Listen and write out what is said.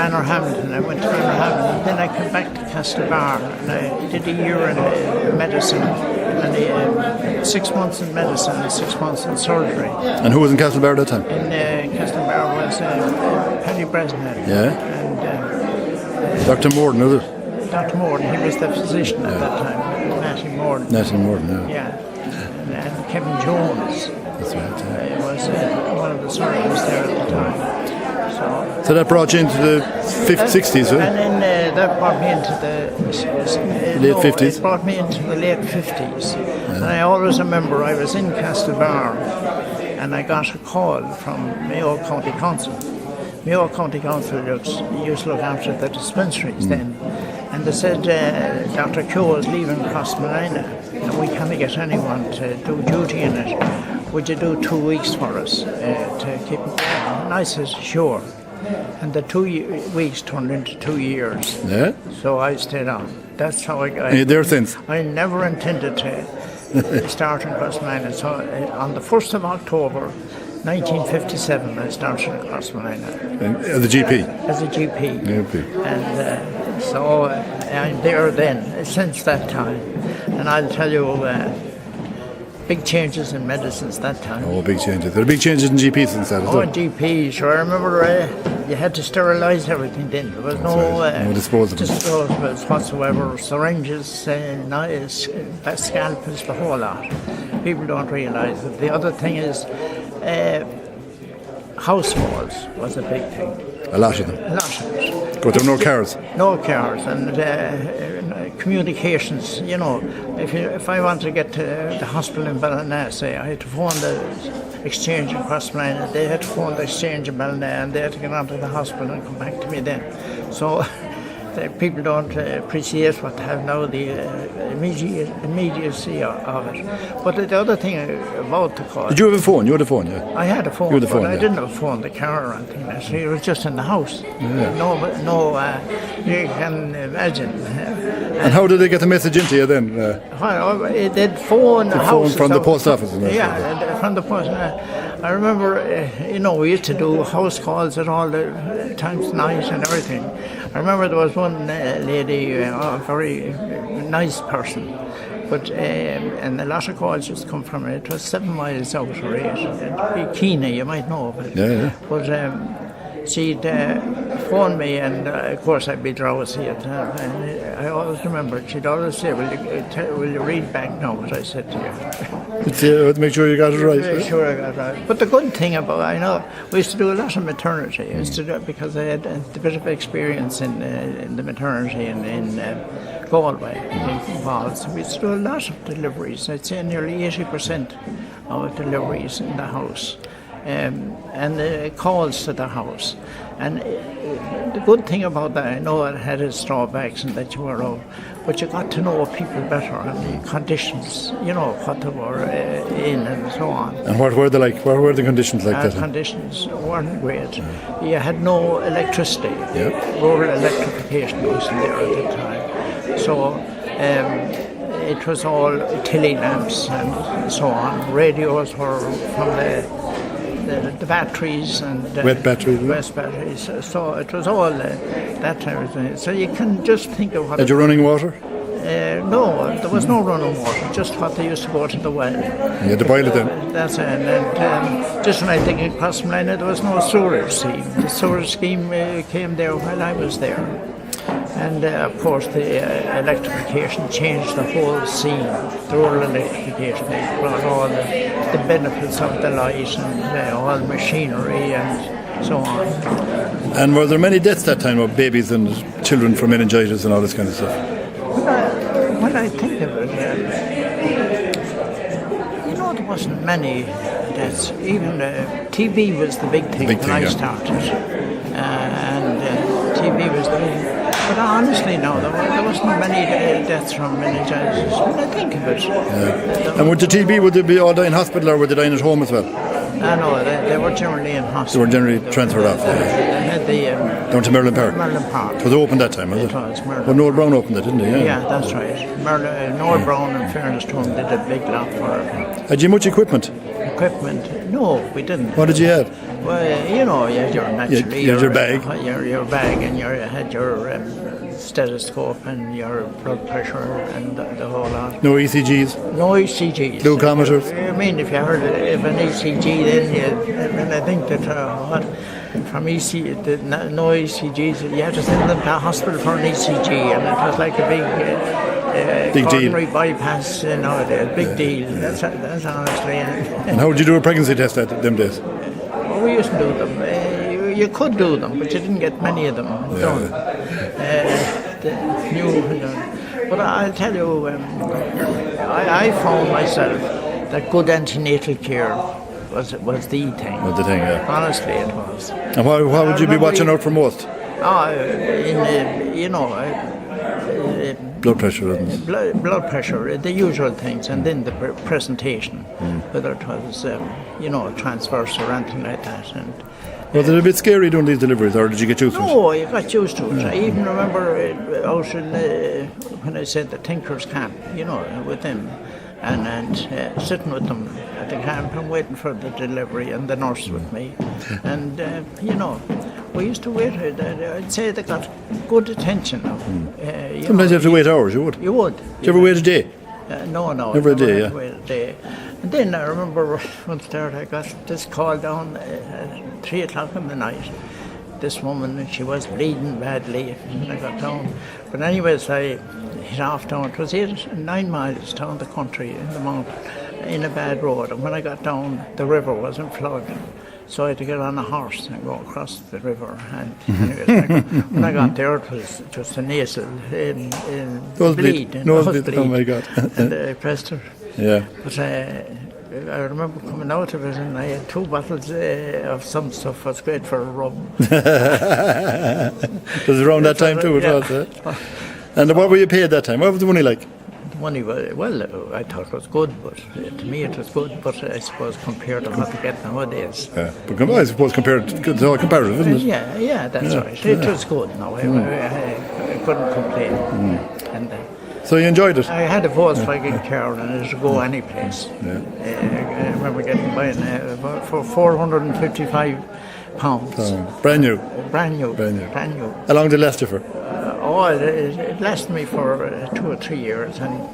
Manor Hamilton. I went to Manor Hamilton. Then I came back to Castlebar and I did a year in medicine. And 6 months in medicine and 6 months in surgery. And who was in Castlebar at that time? In Castlebar was Paddy Bresnahan. Yeah. And Dr. Morden, was it? Dr. Morden, he was the physician at that time. Natty Morden. Natty Morden, yeah. Yeah. And Kevin Jones. That's right. He was one of the surgeons there at the time. So that brought you into the 60s, right? And then that brought me into the late 50s? It brought me into the late 50s. Yeah. And I always remember I was in Castlebar and I got a call from Mayo County Council. Mayo County Council used to look after the dispensaries then. And they said, Dr. Keogh is leaving Crossmolina and we can't get anyone to do duty in it. Would you do 2 weeks for us to keep it going? And I said, sure. And the 2 weeks turned into 2 years. Yeah. So I stayed on. That's how I got. And you're there since? I never intended to start in Crossmolina. So on the 1st of October, 1957, I started in Crossmolina. As a GP? As a GP. GP. And so I'm there then, since that time. And I'll tell you, big changes in medicines that time. Oh, big changes. There are big changes in GP since that. Oh, GP, sure. I remember you had to sterilise everything then. There was no disposables whatsoever. Syringes, scalpels, the whole lot. People don't realise it. The other thing is households was a big thing. A lot of them. A lot of it. But there were no cars. No cars and communications. You know, if I wanted to get to the hospital in Ballina, say I had to phone the exchange in Crossmolina. They had to phone the exchange in Ballina, and they had to get onto the hospital and come back to me then. So people don't appreciate what they have now, the immediacy of it. But the other thing about the call... Did you have a phone? You had a phone, yeah? I had a phone, you had a phone, but I didn't have a phone, the car or anything. It was just in the house. Yeah. You can imagine. And how did they get the message into you then? They'd phone the house. From the post office? Yeah, from the post. I remember, we used to do house calls at all the times, night and everything. I remember there was one lady, a very nice person, but and a lot of calls used to come from her. It was 7 miles out or 8. Keena, you might know of it. Yeah. But she'd phone me, and of course I'd be drowsy at that. And I always remember she'd always say, "Will you read back now what I said to you?" To make sure you got it right. Make sure I got it right. But the good thing about, I know, we used to do a lot of maternity. I used to do it because I had a bit of experience in the maternity in Galway, in Falls. We used to do a lot of deliveries. I'd say nearly 80% of deliveries in the house. And the calls to the house. And the good thing about that, I know it had its drawbacks and that you were out, but you got to know people better and the conditions, what they were in and so on. And what were they like? What were the conditions like that? Conditions weren't great. You had no electricity. Yep. Rural electrification wasn't there at the time. So it was all Tilly lamps and so on. Radios were from the batteries and wet batteries. So it was all that type of thing. So you can just think of what. Had you running water? No, there was no running water. Just what they used to go to the well. You had to boil it then. That's it. And just when I think in Crossmolina, there was no sewerage scheme. The sewerage scheme came there while I was there. And of course the electrification changed the whole scene, the rural electrification. It brought all the benefits of the light and all the machinery and so on. And were there many deaths that time of babies and children from meningitis and all this kind of stuff? When I think of it, there wasn't many deaths. Even TB was the big thing when I started. And TB was the big. But honestly, no, there wasn't many deaths from meningitis when I think of it. Yeah. And with the TB, would they be all die in hospital or would they die at home as well? No, they were generally in hospital. They were generally transferred off. They had the... down to Merlin Park? Merlin Park. It was opened that time, was it? It was, Merlin. Well, Noel Brown opened it, didn't he? Yeah, that's right. Noel Brown, in fairness to him, did a big lot for it. Had you much equipment? equipment. No, we didn't. What did you have? Well, you know, you had your naturally you had your bag. your bag, and you had your stethoscope and your blood pressure and the whole lot. No ECGs? No ECGs. Glucometers? I mean, if you heard of an ECG, then I think that from no ECGs, you had to send them to the hospital for an ECG, and it was like a Big deal. coronary bypass, a big deal. That's honestly. And how would you do a pregnancy test at them days? Well, we used to do them. You could do them, but you didn't get many of them done. But I'll tell you, I found myself that good antenatal care was the thing. Was the thing, yeah. Honestly, it was. And what would you be watching out for most? Blood pressure, isn't it? Blood pressure, the usual things, and then the presentation, whether it was, transverse or anything like that. And was it a bit scary doing these deliveries, or did you get used to it? no, you got used to it. I even remember out in, when I said the Tinkers camp, with them, and sitting with them at the camp and waiting for the delivery, and the nurse with me. And, we used to wait. I'd say they got good attention. Sometimes you have to wait hours, you would? You would. Did you ever wait a day? No. Never a day, yeah. Wait a day. And then I remember once there I got this call down at 3 o'clock in the night. This woman, she was bleeding badly, and I got down. But anyways, I hit off down. It was 9 miles down the country in the mountain, in a bad road. And when I got down, the river was in flood. So I had to get on a horse and go across the river. And anyways, when I got there, it was just a nasal bleed. Nosebleed. Oh my God! And I pressed her. Yeah. But I remember coming out of it, and I had 2 bottles of some stuff. Was great for a rub. Was it around that time too? Yeah. It was, And what were you paid that time? What was the money like? Money was, I thought it was good, but to me it was good. But I suppose compared to what you get nowadays. Yeah, but I suppose it's all comparative, isn't it? Yeah, that's right. It was good. No, I couldn't complain. And so you enjoyed it? I had a Volkswagen car, and it would go any place. Yeah. I remember buying for £455. Brand new. Brand new. How long did it last you for? It lasted me for 2 or 3 years, and